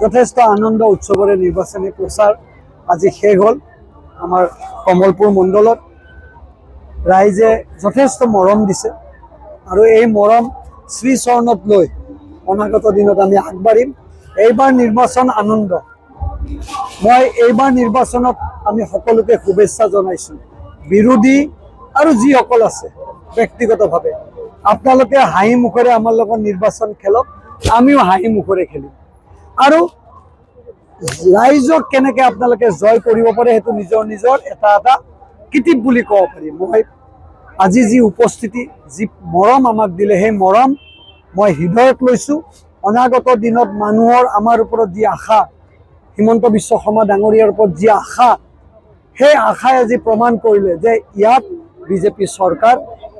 যথেষ্ট আনন্দ উৎসৱৰে নিৰ্বাচনী প্ৰচাৰ আজি শেষ হ'ল আমাৰ কমলপুৰ মণ্ডলত। ৰাইজে যথেষ্ট মৰম দিছে আৰু এই মৰম শ্ৰীচৰণত লৈ অনাগত দিনত আমি আগবাঢ়িম। এইবাৰ নিৰ্বাচন আনন্দ। মই এইবাৰ নিৰ্বাচনত আমি সকলোকে শুভেচ্ছা জনাইছোঁ। বিৰোধী আৰু যিসকল আছে ব্যক্তিগতভাৱে আপোনালোকে হাঁহি মুখেৰে আমাৰ লগত নিৰ্বাচন খেলক, আমিও হাঁহি মুখেৰে খেলিম। আৰু ৰাইজক কেনেকৈ আপোনালোকে জয় কৰিব পাৰে সেইটো নিজৰ নিজৰ এটা এটা কিটিপ বুলি ক'ব পাৰি। মই আজি যি উপস্থিতি, যি মৰম আমাক দিলে, সেই মৰম মই হৃদয়ত লৈছোঁ। অনাগত দিনত মানুহৰ আমাৰ ওপৰত যি আশা, হিমন্ত বিশ্ব শৰ্মা ডাঙৰীয়াৰ ওপৰত যি আশা, সেই আশাই আজি প্ৰমাণ কৰিলে যে ইয়াত বিজেপি চৰকাৰ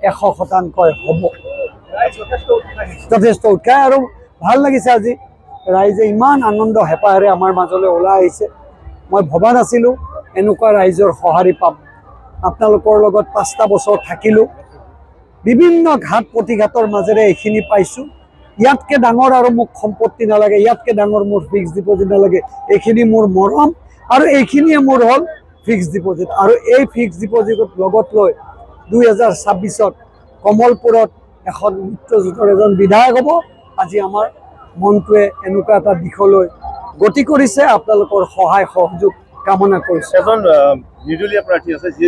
100% হ'ব। যথেষ্ট উৎসাহ আৰু ভাল লাগিছে আজি ৰাইজে ইমান আনন্দ হেঁপাহেৰে আমাৰ মাজলৈ ওলাই আহিছে। মই ভবা নাছিলোঁ এনেকুৱা ৰাইজৰ সঁহাৰি পাম। আপোনালোকৰ লগত 5টা বছৰ থাকিলোঁ, বিভিন্ন ঘাট প্ৰতিঘাতৰ মাজেৰে এইখিনি পাইছোঁ। ইয়াতকৈ ডাঙৰ আৰু মোক সম্পত্তি নালাগে, ইয়াতকৈ ডাঙৰ মোৰ ফিক্সড ডিপজিট নালাগে। এইখিনি মোৰ মৰম আৰু এইখিনিয়ে মোৰ হ'ল ফিক্সড ডিপজিট। আৰু এই ফিক্সড ডিপজিটত লগত লৈ 2026ত কমলপুৰত এখন মিত্ৰজোঁটৰ এজন বিধায়ক হ'ব। আজি আমাৰ মনটোৱে এনেকুৱা এটা দিশলৈ গতি কৰিছে। আপোনালোকৰ সহায় সহযোগ কামনা কৰিছে। এজন নিৰ্দলীয় প্ৰাৰ্থী আছে যি